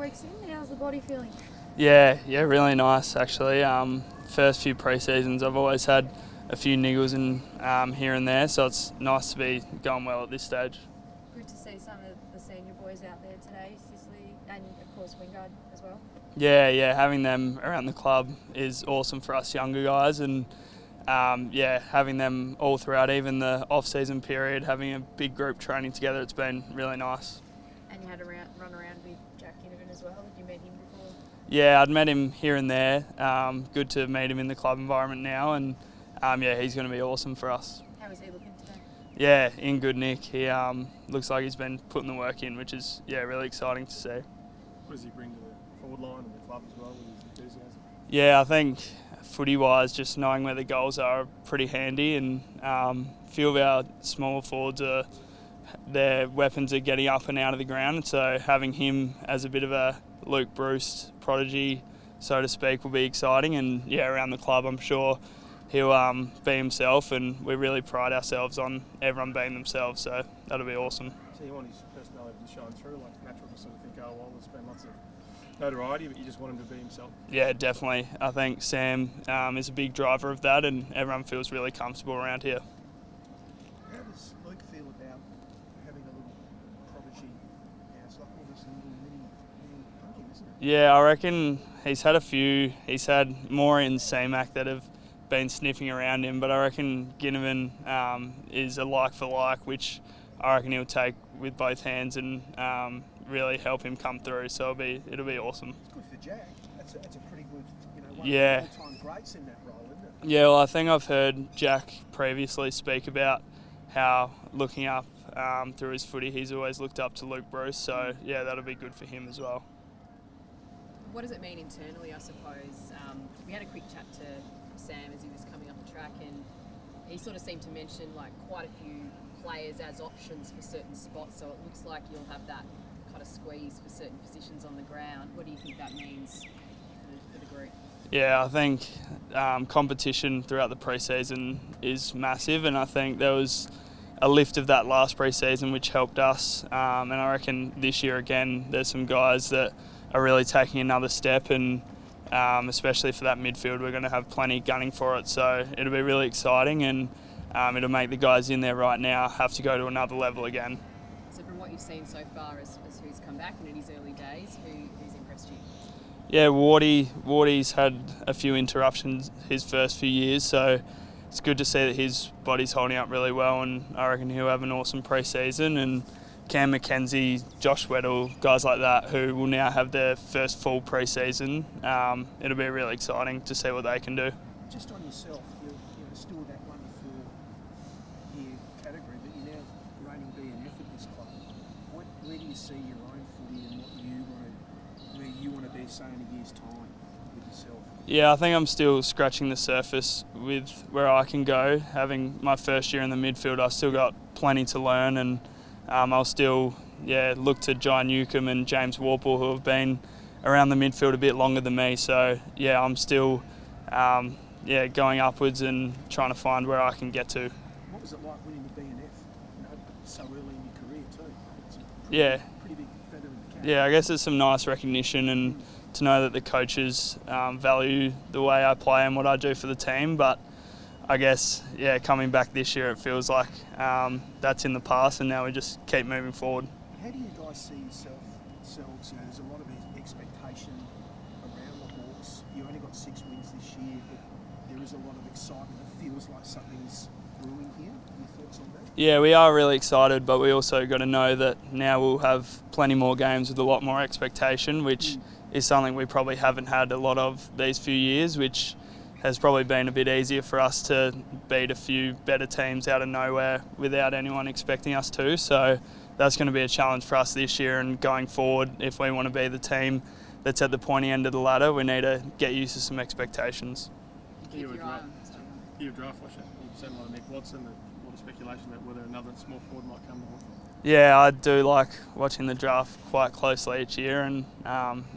weeks in. How's the body feeling? Yeah, really nice actually. First few pre-seasons I've always had a few niggles in here and there, so it's nice to be going well at this stage. Good to see some of the senior boys out there today, Sisley and of course Wingard as well. Yeah, having them around the club is awesome for us younger guys, and having them all throughout, even the off-season period, having a big group training together, it's been really nice. And you had a run around with Jack Ginnivan as well. Did you meet him before? Yeah, I'd met him here and there. Good to meet him in the club environment now, and he's going to be awesome for us. How is he looking today? Yeah, in good nick. He looks like he's been putting the work in, which is really exciting to see. What does he bring to the forward line and the club as well with his enthusiasm? Yeah, I think footy-wise, just knowing where the goals are pretty handy, and a few of our smaller forwards their weapons are getting up and out of the ground, so having him as a bit of a Luke Bruce prodigy, so to speak, will be exciting. And around the club I'm sure he'll be himself, and we really pride ourselves on everyone being themselves, so that'll be awesome. So you want his personality to shine through, like natural to sort of think, oh well, there's been lots of notoriety, but you just want him to be himself? Yeah, definitely. I think Sam is a big driver of that, and everyone feels really comfortable around here. How does Luke feel about having a little prodigy? It's like almost a little mini pumpkin, isn't it? Yeah, I reckon he's had a few. He's had more in CMAC that have been sniffing around him, but I reckon Ginnivan is a like for like, which I reckon he'll take with both hands and really help him come through. So it'll be awesome. It's good for Jack. That's a pretty good, one Yeah. of the all-time greats in that role, isn't it? Yeah, well, I think I've heard Jack previously speak about how looking up through his footy, he's always looked up to Luke Bruce. So that'll be good for him as well. What does it mean internally, I suppose? We had a quick chat to Sam as he was coming up the track, and he sort of seemed to mention like quite a few players as options for certain spots, so it looks like you'll have that kind of squeeze for certain positions on the ground. What do you think that means for the group? Yeah, I think competition throughout the pre-season is massive, and I think there was a lift of that last pre-season which helped us, and I reckon this year again there's some guys that are really taking another step, and especially for that midfield we're going to have plenty gunning for it, so it'll be really exciting, and it'll make the guys in there right now have to go to another level again. So from what you've seen so far as who's come back and in his early days, who's impressed you? Yeah, Wardy's had a few interruptions his first few years, so it's good to see that his body's holding up really well, and I reckon he'll have an awesome pre-season. And Cam McKenzie, Josh Weddle, guys like that who will now have their first full pre-season. It'll be really exciting to see what they can do. Just on yourself, you're still that 1 to 4 year category, but you're now reigning BNF at this club. Where do you see your own footy and where you want to be, say, in a year's time with yourself? Yeah, I think I'm still scratching the surface with where I can go. Having my first year in the midfield, I've still got plenty to learn, and I'll still look to John Newcomb and James Warple, who have been around the midfield a bit longer than me. So I'm still going upwards and trying to find where I can get to. What was it like winning the BNF so early in your career too? It's a pretty big feather in the cap. Yeah, I guess it's some nice recognition, and to know that the coaches value the way I play and what I do for the team. But I guess, coming back this year, it feels like that's in the past, and now we just keep moving forward. How do you guys see yourselves? There's a lot of expectation around the Hawks. You only got 6 wins this year, but there is a lot of excitement. It feels like something's brewing here. Your thoughts on that? Yeah, we are really excited, but we also got to know that now we'll have plenty more games with a lot more expectation, which is something we probably haven't had a lot of these few years, which has probably been a bit easier for us to beat a few better teams out of nowhere without anyone expecting us to. So that's going to be a challenge for us this year, and going forward, if we want to be the team that's at the pointy end of the ladder, we need to get used to some expectations. You were a draft watcher. You've seen a lot of Nick Watson, a lot of speculation about whether another small forward might come to Hawthorn. Yeah, I do like watching the draft quite closely each year, and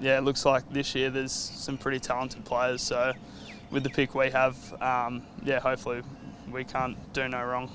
it looks like this year there's some pretty talented players, so with the pick we have, hopefully we can't do no wrong.